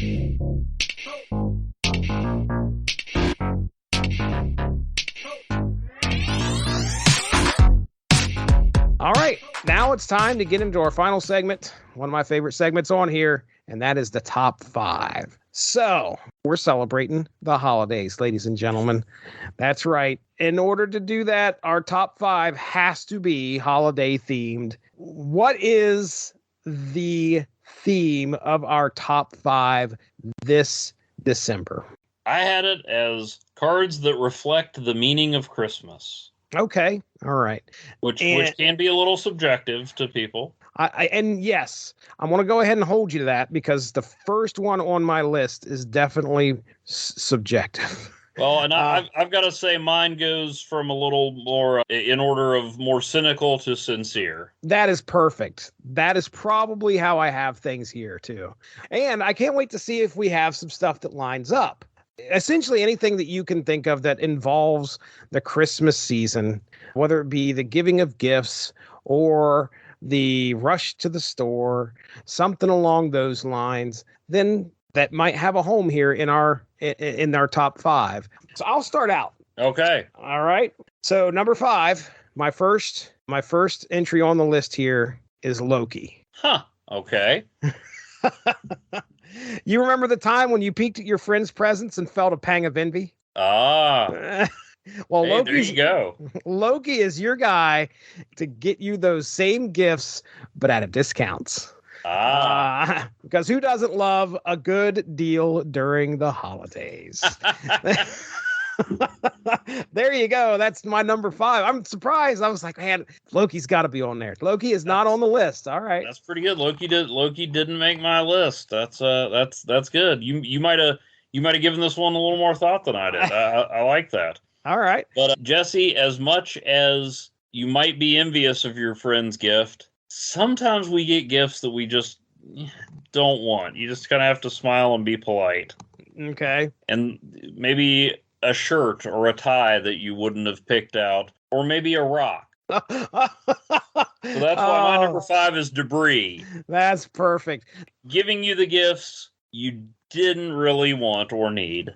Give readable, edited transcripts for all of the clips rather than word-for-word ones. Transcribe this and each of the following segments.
All right, now it's time to get into our final segment, one of my favorite segments on here, and that is the top 5. So, we're celebrating the holidays, ladies and gentlemen. That's right. In order to do that, our top 5 has to be holiday themed. What is the theme of our top 5 this December? I had it as cards that reflect the meaning of Christmas. Okay. All right. Which can be a little subjective to people. And yes, I want to go ahead and hold you to that because the first one on my list is definitely subjective. Well, and I've got to say mine goes from a little more in order of more cynical to sincere. That is perfect. That is probably how I have things here too. And I can't wait to see if we have some stuff that lines up. Essentially anything that you can think of that involves the Christmas season, whether it be the giving of gifts or the rush to the store, something along those lines, then that might have a home here in our top 5. So I'll start out. Okay. All right. So number 5, my first entry on the list here is Loki. Huh. Okay. You remember the time when you peeked at your friend's presents and felt a pang of envy? Ah. Well, hey, there you go. Loki is your guy to get you those same gifts, but at a discount. Because who doesn't love a good deal during the holidays? There you go. That's my number 5. I'm surprised. I was like, man, Loki's got to be on there. Loki is not on the list. All right, that's pretty good. Loki didn't make my list. That's good. You might have given this one a little more thought than I did. I like that. All right, but Jesse, as much as you might be envious of your friend's gift, sometimes we get gifts that we just don't want. You just kind of have to smile and be polite. Okay, and maybe a shirt or a tie that you wouldn't have picked out, or maybe a rock. So that's why my number 5 is debris. That's perfect. Giving you the gifts you didn't really want or need.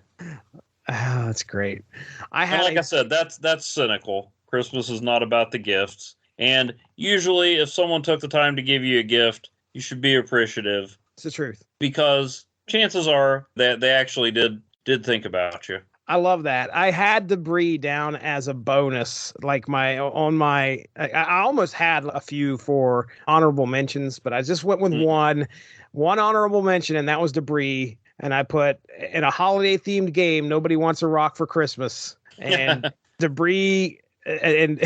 That's great. I said, that's cynical. Christmas is not about the gifts. And usually if someone took the time to give you a gift, you should be appreciative. It's the truth. Because chances are that they actually did think about you. I love that. I had debris down as a bonus, like I almost had a few for honorable mentions, but I just went with one honorable mention, and that was debris. And I put in a holiday themed game, nobody wants a rock for Christmas. And debris, and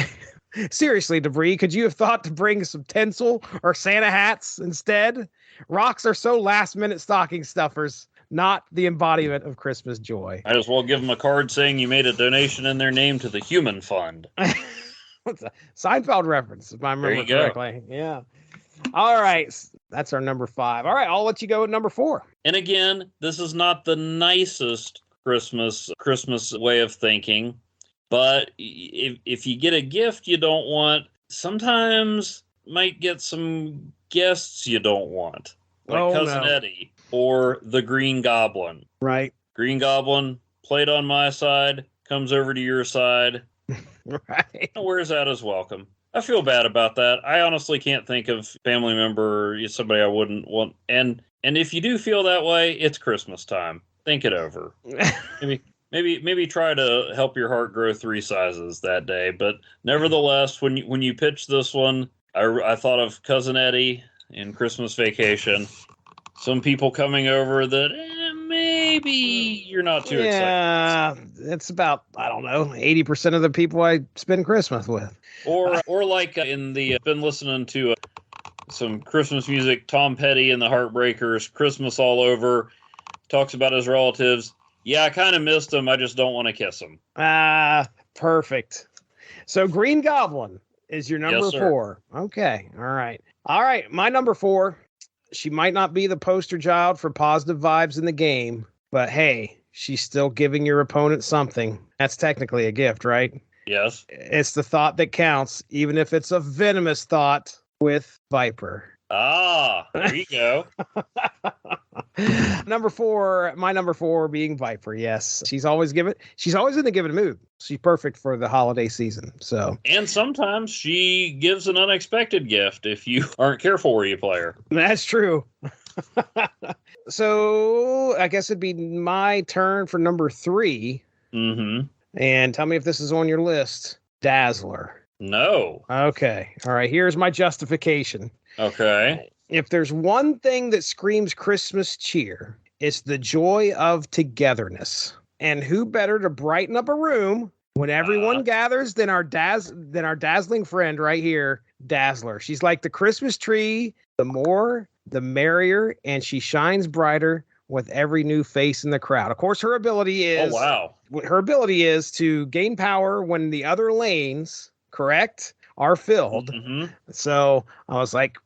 seriously, debris, could you have thought to bring some tinsel or Santa hats instead? Rocks are so last minute stocking stuffers. Not the embodiment of Christmas joy. I just will give them a card saying you made a donation in their name to the Human Fund. What's a Seinfeld reference, if I remember correctly. Go. Yeah. All right. That's our number 5. All right. I'll let you go with number 4. And again, this is not the nicest Christmas way of thinking, but if you get a gift you don't want, sometimes might get some guests you don't want. Like Cousin Eddie. Or the Green Goblin. Right. Green Goblin played on my side, comes over to your side. Right. Wears that as welcome. I feel bad about that. I honestly can't think of family member or somebody I wouldn't want. And if you do feel that way, it's Christmas time. Think it over. Maybe try to help your heart grow 3 sizes that day. But nevertheless, when you pitch this one, I thought of Cousin Eddie in Christmas Vacation. Some people coming over that maybe you're not too excited. Yeah, it's about, I don't know, 80% of the people I spend Christmas with. Or like been listening to some Christmas music, Tom Petty and the Heartbreakers, Christmas All Over, talks about his relatives. Yeah, I kind of missed him. I just don't want to kiss him. Perfect. So Green Goblin is your number 4. Okay. All right. My number 4. She might not be the poster child for positive vibes in the game, but hey, she's still giving your opponent something. That's technically a gift, right? Yes. It's the thought that counts, even if it's a venomous thought with Viper. There you go. My number four being Viper. Yes, she's always in a given mood. She's perfect for the holiday season. So, and sometimes she gives an unexpected gift if you aren't careful where you play her. That's true. So I guess it'd be my turn for number three. Mm-hmm. And tell me if this is on your list. Dazzler. No. Okay. All right. Here's my justification. Okay. If there's one thing that screams Christmas cheer, it's the joy of togetherness. And who better to brighten up a room when everyone gathers than our dazzling friend right here, Dazzler. She's like the Christmas tree. The more, the merrier, and she shines brighter with every new face in the crowd. Of course, her ability is to gain power when the other lanes, correct, are filled. Mm-hmm. So I was like,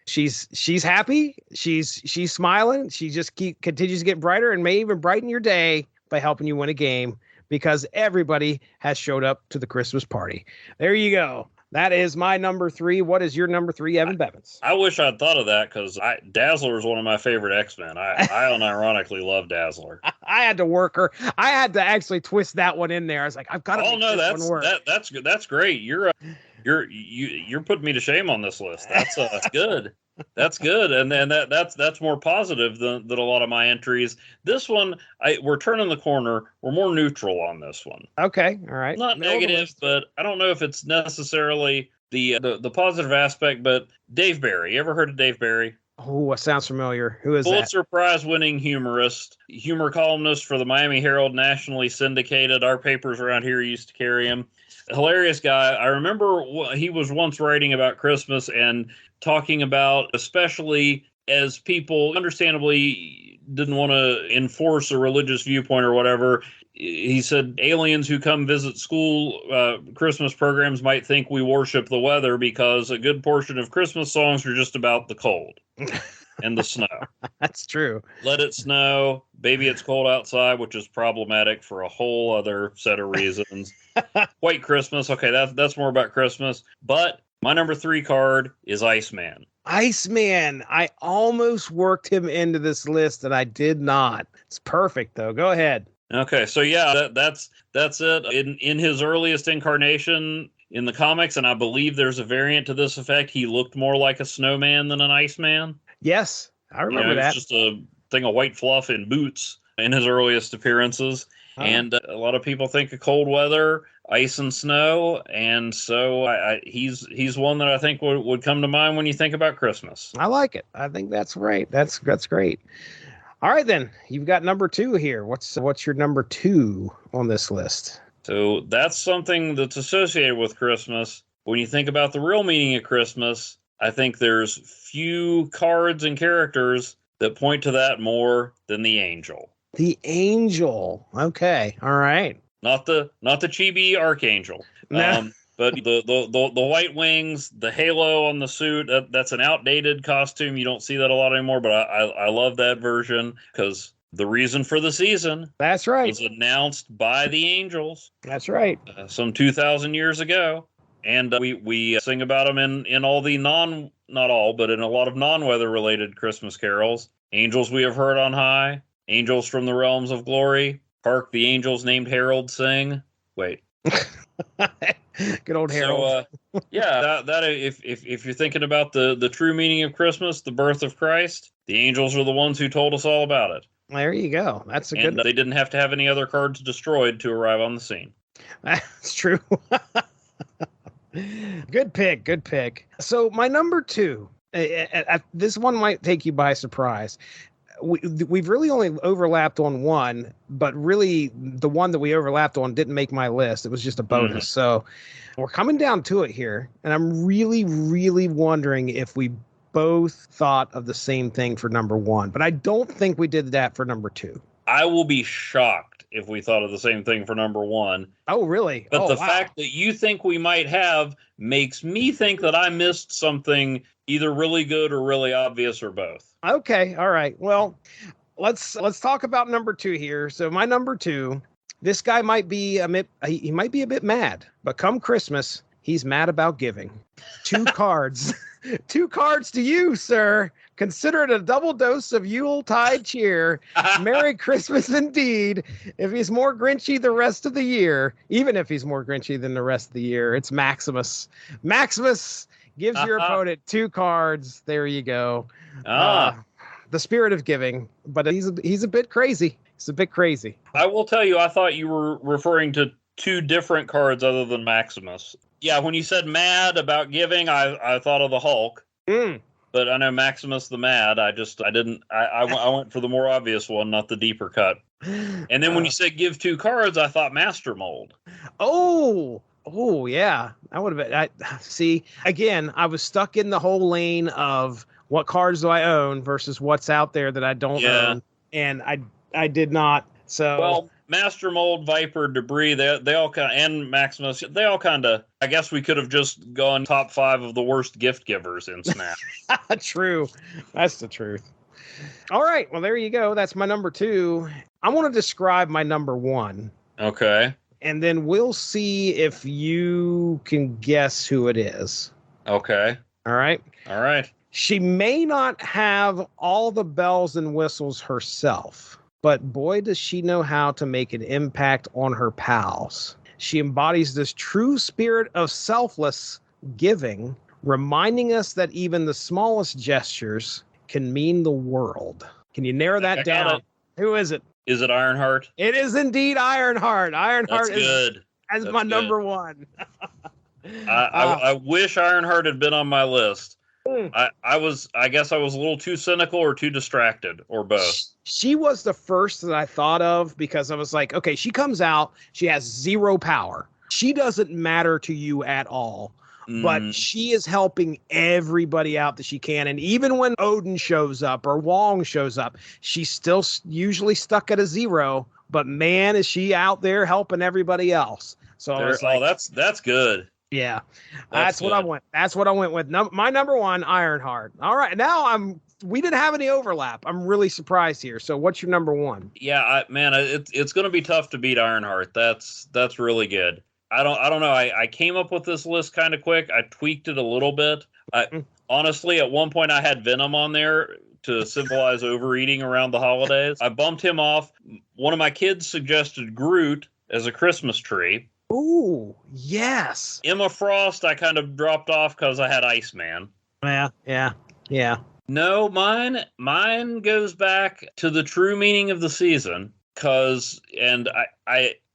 she's happy, she's smiling, she just continues to get brighter and may even brighten your day by helping you win a game because everybody has showed up to the Christmas party. There you go. That is my number three. What is your number three, Evan Bevins? I wish I'd thought of that because Dazzler is one of my favorite X-Men. I unironically love Dazzler. I had to work her. I had to actually twist that one in there. I was like, I've got to make this one work. That's good. That's great. You're putting me to shame on this list. That's good. That's good, and that's more positive than a lot of my entries. This one, we're turning the corner. We're more neutral on this one. Okay, all right. Not negative, but I don't know if it's necessarily the positive aspect. But Dave Barry, you ever heard of Dave Barry? Oh, it sounds familiar. Who is that? Pulitzer Prize-winning humorist, humor columnist for the Miami Herald, nationally syndicated. Our papers around here used to carry him. Hilarious guy. I remember he was once writing about Christmas and talking about, especially as people understandably didn't want to enforce a religious viewpoint or whatever, he said aliens who come visit school Christmas programs might think we worship the weather because a good portion of Christmas songs are just about the cold and the snow. That's true. Let it snow. Baby, it's cold outside, which is problematic for a whole other set of reasons. White Christmas. Okay, that's more about Christmas. But my number three card is Iceman. Iceman. I almost worked him into this list, and I did not. It's perfect, though. Go ahead. Okay, so yeah, that's it. In his earliest incarnation in the comics, and I believe there's a variant to this effect, he looked more like a snowman than an Iceman. Yes, I remember that. It's just a thing of white fluff in boots in his earliest appearances. And a lot of people think of cold weather, ice and snow, and so he's one that I think would come to mind when you think about Christmas. I like it. I think that's right. That's great. All right, then. You've got number two here. What's your number two on this list? So that's something that's associated with Christmas. When you think about the real meaning of Christmas, I think there's few cards and characters that point to that more than the angel. The angel. Okay. All right. Not the chibi archangel. No. But the white wings, the halo on the suit, that's an outdated costume. You don't see that a lot anymore, but I love that version because the reason for the season. That's right. Was announced by the angels. That's right. Some 2,000 years ago. And we sing about them in all the not all, but in a lot of non-weather related Christmas carols. Angels we have heard on high. Angels from the realms of glory. Hark the angels named Harold sing. Wait. Good old Harold. So, yeah, that if you're thinking about the true meaning of Christmas, the birth of Christ, the angels are the ones who told us all about it. There you go. That's good. They didn't have to have any other cards destroyed to arrive on the scene. That's true. Good pick. So my number two, this one might take you by surprise. We've really only overlapped on one, but really the one that we overlapped on didn't make my list. It was just a bonus. Mm-hmm. So we're coming down to it here. And I'm really, really wondering if we both thought of the same thing for number one, but I don't think we did that for number two. I will be shocked if we thought of the same thing for number one. Oh, really? But the fact that you think we might have makes me think that I missed something either really good or really obvious or both. Okay. All right. Well, let's talk about number two here. So my number two, this guy might be a bit mad, but come Christmas, he's mad about giving. Two cards. 2 cards to you, sir. Consider it a double dose of Yuletide cheer. Merry Christmas indeed. If he's more Grinchy the rest of the year, even if he's more Grinchy than the rest of the year, it's Maximus. Maximus gives your opponent 2 cards. There you go. The spirit of giving, but he's a bit crazy. He's a bit crazy. I will tell you, I thought you were referring to 2 different cards other than Maximus. Yeah, when you said mad about giving, I thought of the Hulk. But I know Maximus the Mad. I went for the more obvious one, not the deeper cut. And then when you said give 2 cards, I thought Master Mold. Oh yeah, that would have been. See, again, I was stuck in the whole lane of what cards do I own versus what's out there that I don't own, and I did not. So well, Master Mold, Viper, Debris, they all kind of, and Maximus, they all kind of. I guess we could have just gone top 5 of the worst gift givers in Snap. True, that's the truth. All right, well there you go. That's my number 2. I want to describe my number 1. Okay. And then we'll see if you can guess who it is. Okay. All right. All right. She may not have all the bells and whistles herself, but boy, does she know how to make an impact on her pals. She embodies this true spirit of selfless giving, reminding us that even the smallest gestures can mean the world. Can you narrow that down? Who is it? Is it Ironheart? It is indeed Ironheart. Ironheart is good. As my number 1. I wish Ironheart had been on my list. I guess I was a little too cynical or too distracted or both. She was the first that I thought of because I was like, okay, she comes out, she has 0 power. She doesn't matter to you at all. But she is helping everybody out that she can. And even when Odin shows up or Wong shows up, she's still usually stuck at a 0. But man, is she out there helping everybody else. So I was like, that's good. Yeah, that's what I went. That's what I went with. My number 1, Ironheart. All right, now we didn't have any overlap. I'm really surprised here. So what's your number 1? Yeah, it's going to be tough to beat Ironheart. That's really good. I don't know. I came up with this list kind of quick. I tweaked it a little bit. Honestly, at one point I had Venom on there to symbolize overeating around the holidays. I bumped him off. One of my kids suggested Groot as a Christmas tree. Ooh, yes. Emma Frost, I kind of dropped off because I had Iceman. Yeah. No, mine goes back to the true meaning of the season.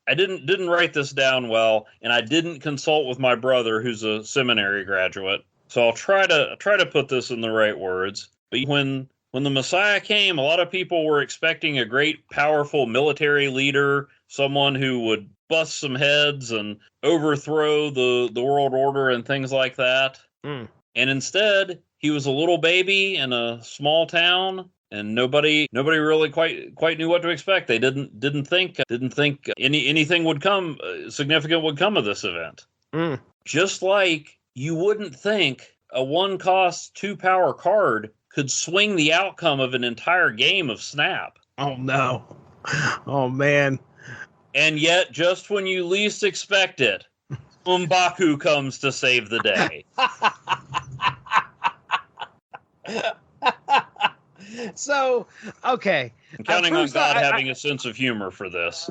I didn't write this down well, and I didn't consult with my brother, who's a seminary graduate. So I'll try to put this in the right words. But when the Messiah came, a lot of people were expecting a great, powerful military leader, someone who would bust some heads and overthrow the world order and things like that. And instead, he was a little baby in a small town. And nobody really quite knew what to expect. They didn't think anything would come significant would come of this event. Just like you wouldn't think a 1-cost 2-power card could swing the outcome of an entire game of Snap. Oh no! Oh man! And yet, just when you least expect it, M'Baku comes to save the day. So, okay. I'm counting on God having a sense of humor for this.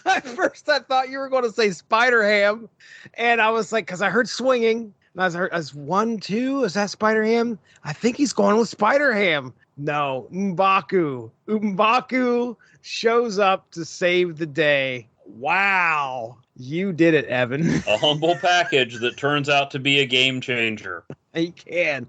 At first, I thought you were going to say Spider-Ham. And I was like, because I heard swinging. And I was 1, 2, is that Spider-Ham? I think he's going with Spider-Ham. No, M'Baku. M'Baku shows up to save the day. Wow. You did it, Evan. A humble package that turns out to be a game changer. He can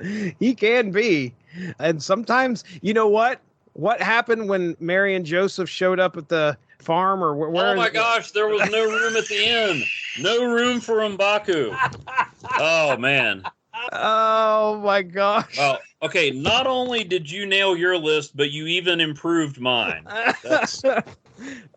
be. And sometimes, you know what? What happened when Mary and Joseph showed up at the farm or where? Oh my gosh, there was no room at the inn. No room for M'Baku. Oh man. Oh my gosh. Well, okay, not only did you nail your list, but you even improved mine.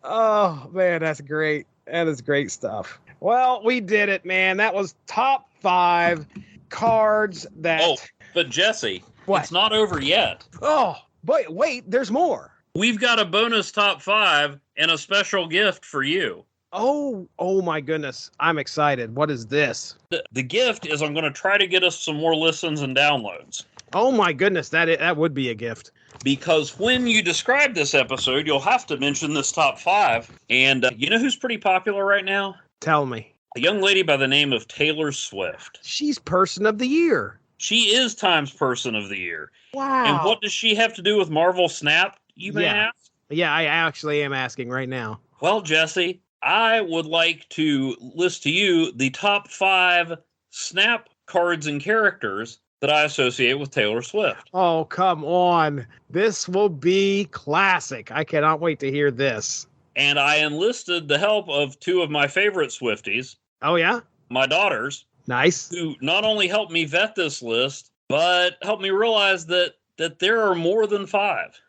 Oh man, that's great. That is great stuff. Well, we did it, man. That was top 5 cards that... Oh, but Jesse, what? It's not over yet. Oh, but wait, there's more. We've got a bonus top 5 and a special gift for you. Oh my goodness. I'm excited. What is this? The gift is I'm going to try to get us some more listens and downloads. Oh my goodness, that would be a gift. Because when you describe this episode, you'll have to mention this top 5. And you know who's pretty popular right now? Tell me. A young lady by the name of Taylor Swift. She's Person of the Year. She is Time's Person of the Year. Wow. And what does she have to do with Marvel Snap, you may ask? Yeah, I actually am asking right now. Well, Jesse, I would like to list to you the top 5 Snap cards and characters that I associate with Taylor Swift. Oh, come on. This will be classic. I cannot wait to hear this. And I enlisted the help of 2 of my favorite Swifties. Oh, yeah? My daughters. Nice. Who not only helped me vet this list, but helped me realize that there are more than 5.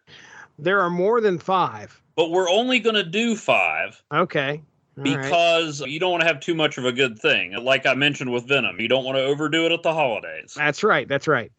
There are more than 5. But we're only going to do 5. Okay. Because you don't want to have too much of a good thing. Like I mentioned with Venom, you don't want to overdo it at the holidays. That's right.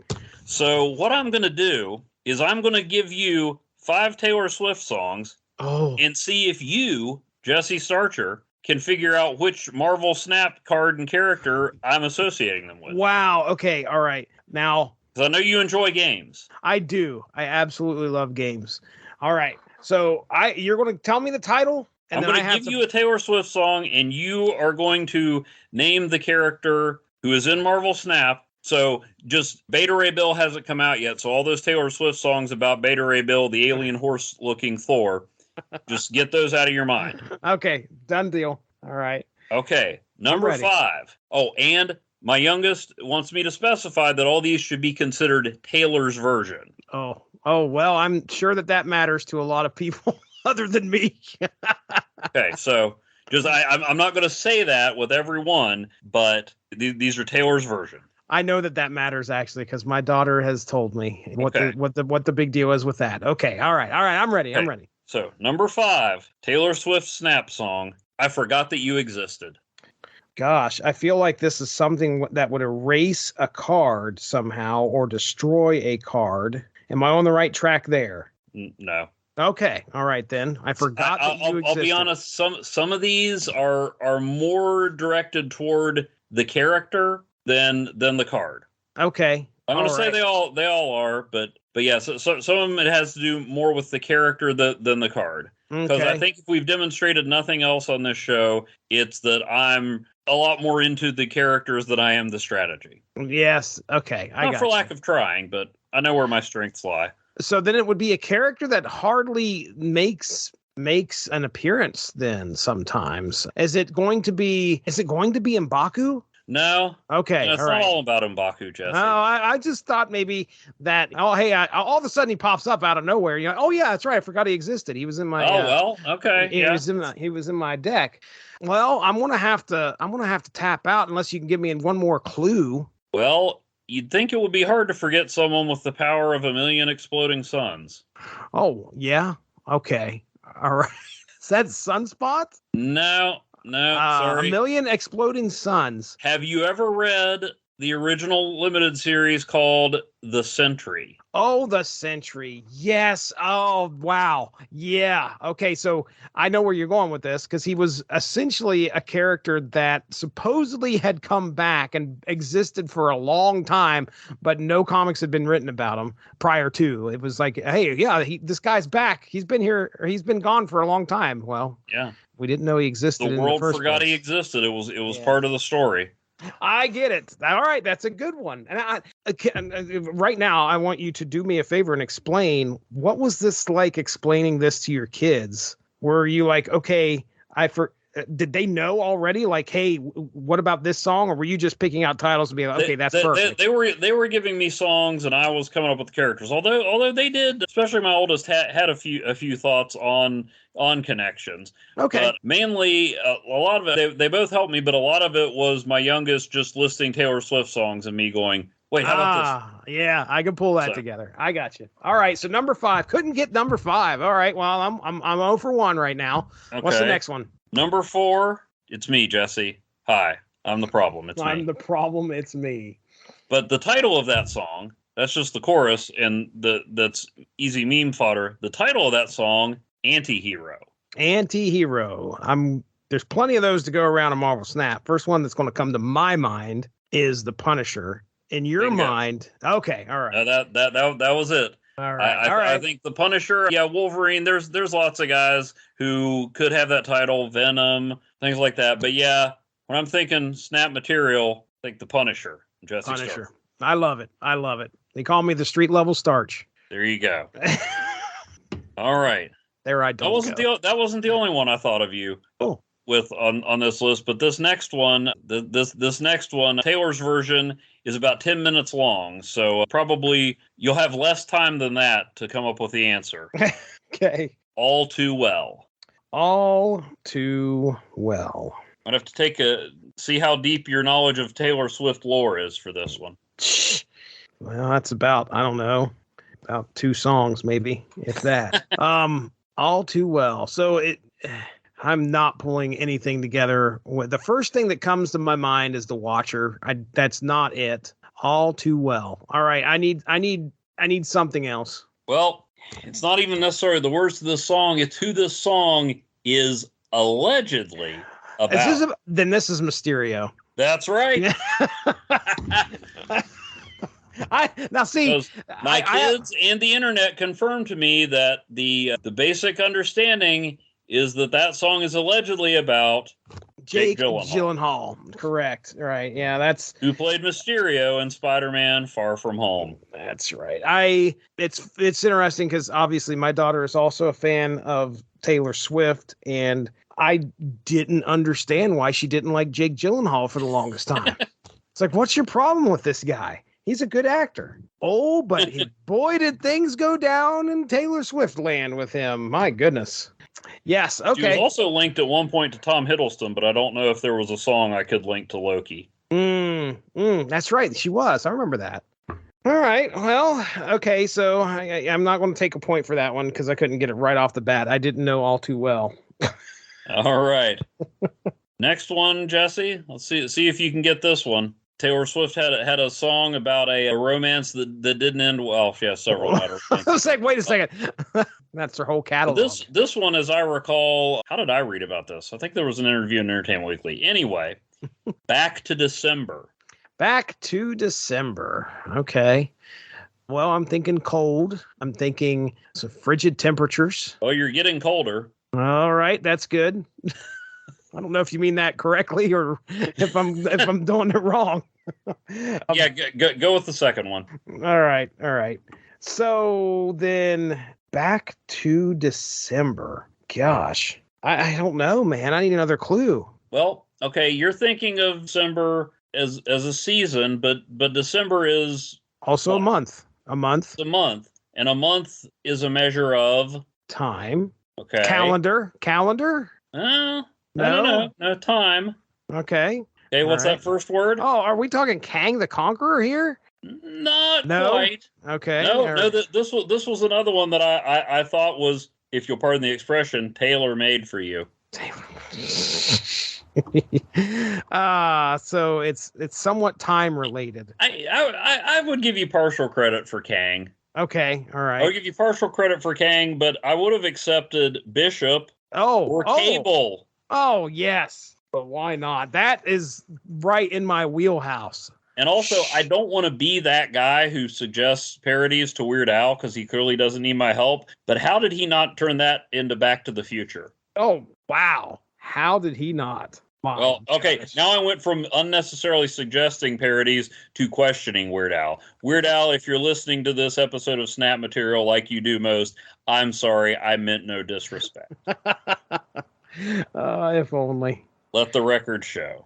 So what I'm going to do is I'm going to give you 5 Taylor Swift songs and see if you, Jesse Starcher, can figure out which Marvel Snap card and character I'm associating them with. Wow. Okay. All right. Now, because I know you enjoy games. I do. I absolutely love games. All right. So you're going to tell me the title? And I'm going to give you a Taylor Swift song, and you are going to name the character who is in Marvel Snap. So just Beta Ray Bill hasn't come out yet, so all those Taylor Swift songs about Beta Ray Bill, the alien horse-looking Thor, just get those out of your mind. Okay, done deal. All right. Okay, number 5. Oh, and my youngest wants me to specify that all these should be considered Taylor's version. Oh, well, I'm sure that matters to a lot of people. Other than me. Okay, so just I'm not going to say that with everyone, but these are Taylor's version. I know that matters actually because my daughter has told me what the big deal is with that. Okay, all right, I'm ready. Okay. I'm ready. So number 5, Taylor Swift Snap song. I Forgot That You Existed. Gosh, I feel like this is something that would erase a card somehow or destroy a card. Am I on the right track there? No. Okay, all right then. I forgot that you existed. I'll be honest. Some of these are more directed toward the character than the card. Okay, I'm going to say they all are, but yeah. So some of them it has to do more with the character than the card. Because I think if we've demonstrated nothing else on this show, it's that I'm a lot more into the characters than I am the strategy. Yes. Okay. Not for lack of trying, but I know where my strengths lie. So then it would be a character that hardly makes an appearance then sometimes. Is it going to be M'Baku? No. Okay. It's not all about M'Baku, Jesse. No, I just thought maybe that, all of a sudden he pops up out of nowhere. You're like, oh yeah, that's right. I forgot he existed. He was in my okay. He was in my deck. Well, I'm gonna have to tap out unless you can give me one more clue. Well, you'd think it would be hard to forget someone with the power of 1,000,000 exploding suns. Oh, yeah? Okay. All right. Is that Sunspot? No, sorry. 1,000,000 exploding suns. Have you ever read the original limited series called The Sentry? Oh, The Sentry. Yes. Oh, wow. Yeah. Okay, so I know where you're going with this because he was essentially a character that supposedly had come back and existed for a long time, but no comics had been written about him prior to. It was like, hey, yeah, this guy's back. He's been here, or he's been gone for a long time. Well, yeah. We didn't know he existed. The world forgot he existed. It was part of the story. I get it. All right, that's a good one. And right now, I want you to do me a favor and explain what was this like explaining this to your kids? Were you like, okay, did they know already? Like, hey, what about this song? Or were you just picking out titles and being like, okay, that's perfect? They were giving me songs, and I was coming up with the characters. Although they did, especially my oldest had a few thoughts on connections. Okay. But mainly, a lot of it, they both helped me, but a lot of it was my youngest just listing Taylor Swift songs and me going, wait, how about this? Yeah, I can pull that together. I got you. All right, so number 5. Couldn't get number 5. All right, well, I'm 0 for 1 right now. Okay. What's the next one? Number 4, it's me, Jesse. Hi, I'm the problem. It's me. I'm the problem. It's me. But the title of that song, that's just the chorus, and that's easy meme fodder. The title of that song, Anti-Hero. Anti-Hero. I'm there's plenty of those to go around in Marvel Snap. First one that's going to come to my mind is the Punisher. In your mind, okay, all right. That was it. All right, I think the Punisher, yeah, Wolverine. There's lots of guys who could have that title, Venom, things like that. But yeah, when I'm thinking Snap material, I think the Punisher, Jesse Stark. I love it. They call me the street level starch. There you go. All right. That wasn't the only one I thought of you with on this list, but this next one, this next one, Taylor's version is about 10 minutes long, so probably you'll have less time than that to come up with the answer. Okay. All Too Well. All Too Well. I'd have to see how deep your knowledge of Taylor Swift lore is for this one. Well, that's about, I don't know, about 2 songs maybe, if that. All Too Well. So I'm not pulling anything together. The first thing that comes to my mind is The Watcher. That's not it. All Too Well. All right, I need something else. Well, it's not even necessarily the words of this song. It's who this song is allegedly about. Then this is Mysterio. That's right. Now see, my kids and the internet confirmed to me that the basic understanding is that song is allegedly about Jake Gyllenhaal. Correct. Right. Yeah, that's who played Mysterio in Spider-Man Far From Home. That's right. It's interesting because obviously my daughter is also a fan of Taylor Swift, and I didn't understand why she didn't like Jake Gyllenhaal for the longest time. It's like, what's your problem with this guy? He's a good actor. Oh, but boy, did things go down in Taylor Swift land with him. My goodness. Yes, okay. She was also linked at one point to Tom Hiddleston, but I don't know if there was a song I could link to Loki. That's right. She was. I remember that. All right. Well, okay. So I'm not going to take a point for that one because I couldn't get it right off the bat. I didn't know All Too Well. All right. Next one, Jesse. Let's see if you can get this one. Taylor Swift had a song about a romance that didn't end well. She has several letters. I was like, wait a second. That's her whole catalog. This one, as I recall, how did I read about this? I think there was an interview in Entertainment Weekly. Anyway, Back to December. Back to December. Okay. Well, I'm thinking cold. I'm thinking some frigid temperatures. Oh, you're getting colder. All right, that's good. I don't know if you mean that correctly or if I'm doing it wrong. Yeah, go with the second one. All right. So then Back to December. Gosh, I don't know, man. I need another clue. Well, okay, you're thinking of December as a season, but December is also a month. A month. It's a month, and a month is a measure of time. Okay. Calendar. No, time. Okay. Okay, what's that first word? Oh, are we talking Kang the Conqueror here? Not quite. Okay. No. This was another one that I thought was, if you'll pardon the expression, tailor-made for you. So it's somewhat time related. I would give you partial credit for Kang. Okay, all right. I would give you partial credit for Kang, but I would have accepted Bishop or Cable. Oh, yes. But why not? That is right in my wheelhouse. And also, I don't want to be that guy who suggests parodies to Weird Al because he clearly doesn't need my help. But how did he not turn that into Back to the Future? Oh, wow. How did he not? Well, okay, now I went from unnecessarily suggesting parodies to questioning Weird Al. Weird Al, if you're listening to this episode of Snap Material like you do most, I'm sorry, I meant no disrespect. If only. Let the record show.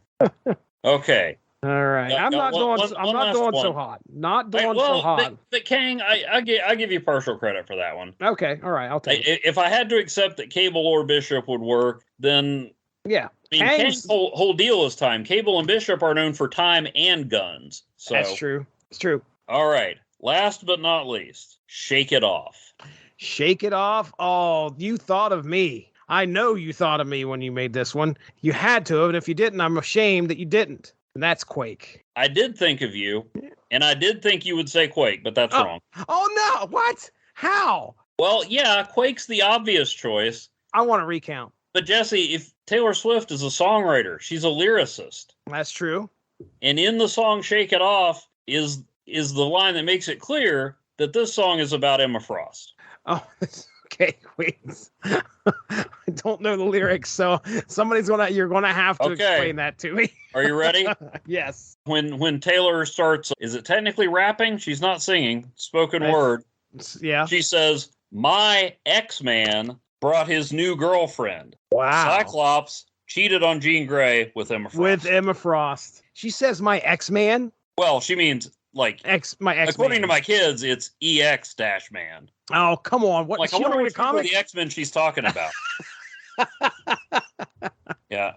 Okay. All right. I'm not doing so hot. Not doing so hot. But Kang, I give you partial credit for that one. Okay. All right. I'll take it. If I had to accept that Cable or Bishop would work, then yeah. Kang's whole deal is time. Cable and Bishop are known for time and guns. So that's true. It's true. All right. Last but not least, Shake It Off. Shake It Off. Oh, you thought of me. I know you thought of me when you made this one. You had to have, and if you didn't, I'm ashamed that you didn't. And that's Quake. I did think of you, and I did think you would say Quake, but that's wrong. Oh, no. What? How? Well, yeah, Quake's the obvious choice. I want to recount. But Jesse, if Taylor Swift is a songwriter, she's a lyricist. That's true. And in the song Shake It Off is the line that makes it clear that this song is about Emma Frost. Oh, okay. Wait. I don't know the lyrics, so you're gonna have to explain that to me. Are you ready? Yes. When Taylor starts, is it technically rapping? She's not singing, spoken word. Yeah. She says, "My ex-man brought his new girlfriend." Wow. Cyclops cheated on Jean Grey with Emma Frost. She says my ex-man? Well, she means like my ex-man. According to my kids, it's EX-man. Oh, come on. What? Like, I wonder which one of the X-Men she's talking about. Yeah.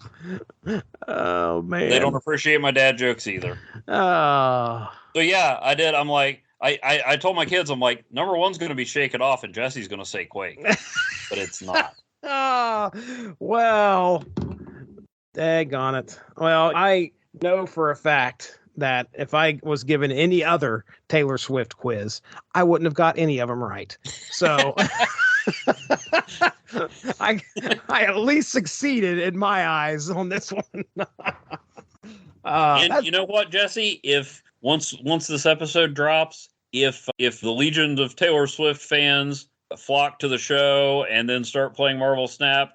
Oh, man. They don't appreciate my dad jokes either. Oh. So, yeah, I did. I'm like, I told my kids, I'm like, number one's going to be Shake It Off, and Jesse's going to say Quake. But it's not. Oh, well, daggone it. Well, I know for a fact that if I was given any other Taylor Swift quiz, I wouldn't have got any of them right. So I at least succeeded in my eyes on this one. And you know what, Jesse? If once this episode drops, if the legion of Taylor Swift fans flock to the show and then start playing Marvel Snap,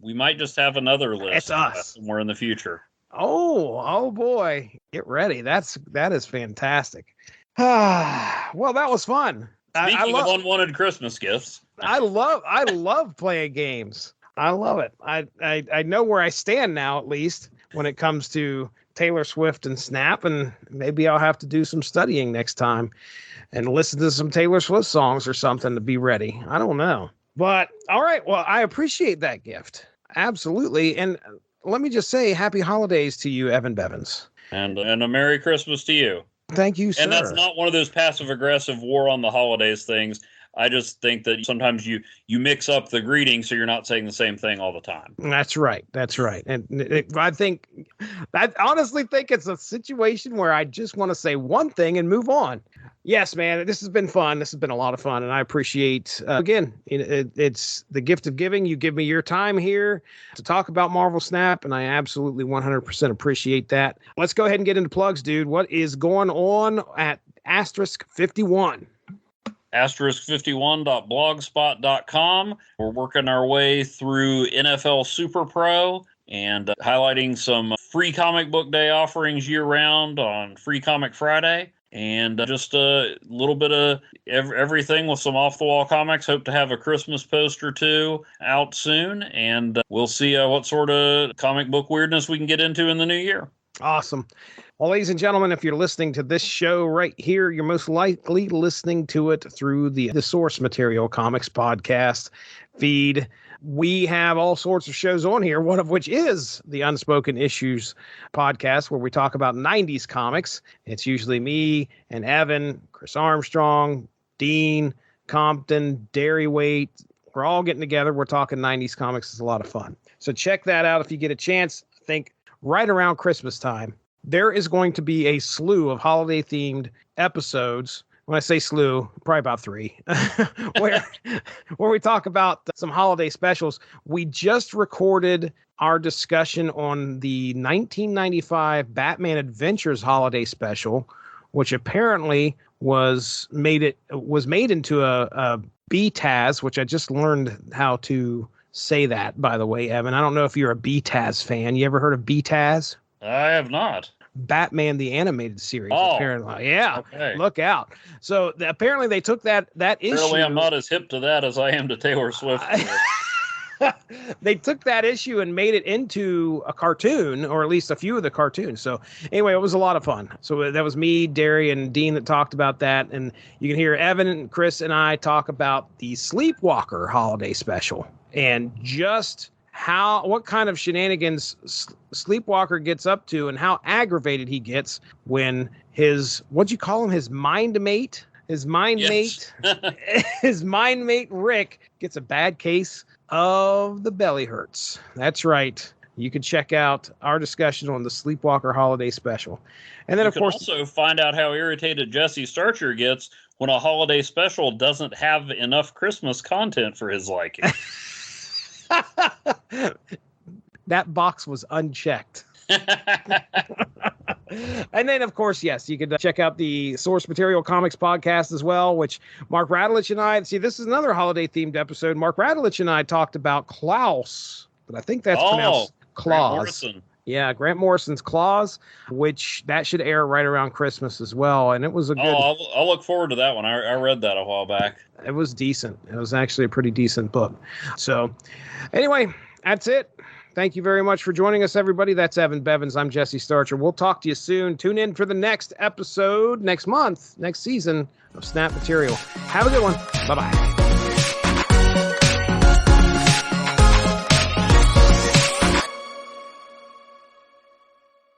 we might just have another list. It's us somewhere in the future. Oh boy. Get ready. That is fantastic. Well, that was fun. Speaking of unwanted Christmas gifts. I love playing games. I love it. I know where I stand now, at least when it comes to Taylor Swift and Snap, and maybe I'll have to do some studying next time and listen to some Taylor Swift songs or something to be ready. I don't know. But all right. Well, I appreciate that gift. Absolutely. And let me just say happy holidays to you, Evan Bevins. And a Merry Christmas to you. Thank you, sir. And that's not one of those passive-aggressive war on the holidays things. I just think that sometimes you mix up the greeting so you're not saying the same thing all the time. That's right. And I honestly think it's a situation where I just want to say one thing and move on. Yes, man, this has been fun. This has been a lot of fun. And I appreciate, again, it's the gift of giving. You give me your time here to talk about Marvel Snap, and I absolutely 100% appreciate that. Let's go ahead and get into plugs, dude. What is going on at *51? *51.blogspot.com. We're working our way through NFL Super Pro and highlighting some free comic book day offerings year round on Free Comic Friday. And just a little bit of everything with some off-the-wall comics. Hope to have a Christmas post or two out soon. And we'll see what sort of comic book weirdness we can get into in the new year. Awesome. Well, ladies and gentlemen, if you're listening to this show right here, you're most likely listening to it through the Source Material Comics podcast feed. We have all sorts of shows on here, one of which is the Unspoken Issues podcast, where we talk about 90s comics. It's usually me and Evan, Chris Armstrong, Dean, Compton, Darryweight. We're all getting together. We're talking 90s comics. It's a lot of fun. So check that out if you get a chance. I think right around Christmas time, there is going to be a slew of holiday-themed episodes. When I say slew, probably about 3, where we talk about some holiday specials. We just recorded our discussion on the 1995 Batman Adventures holiday special, which apparently was made into a BTAS, which I just learned how to say that, by the way, Evan. I don't know if you're a BTAS fan. You ever heard of BTAS? I have not. Batman the Animated Series, apparently. Yeah, okay. Look out. So apparently they took that issue. Apparently I'm not as hip to that as I am to Taylor Swift. They took that issue and made it into a cartoon, or at least a few of the cartoons. So anyway, it was a lot of fun. So that was me, Derry, and Dean that talked about that. And you can hear Evan, Chris, and I talk about the Sleepwalker holiday special and just what kind of shenanigans Sleepwalker gets up to and how aggravated he gets when what'd you call him? His mind mate Rick gets a bad case of the belly hurts. That's right. You can check out our discussion on the Sleepwalker holiday special. And then, of course, also find out how irritated Jesse Starcher gets when a holiday special doesn't have enough Christmas content for his liking. That box was unchecked. And then, of course, yes, you could check out the Source Material Comics podcast as well, which Mark Radulich and I, see, this is another holiday-themed episode. Mark Radulich and I talked about Klaus, but I think that's pronounced Claus. Yeah, Grant Morrison's Claus, which that should air right around Christmas as well. And it was a good... I'll look forward to that one. I read that a while back. It was decent. It was actually a pretty decent book. So anyway, that's it. Thank you very much for joining us, everybody. That's Evan Bevins. I'm Jesse Starcher. We'll talk to you soon. Tune in for the next episode, next month, next season of Snap Material. Have a good one. Bye-bye.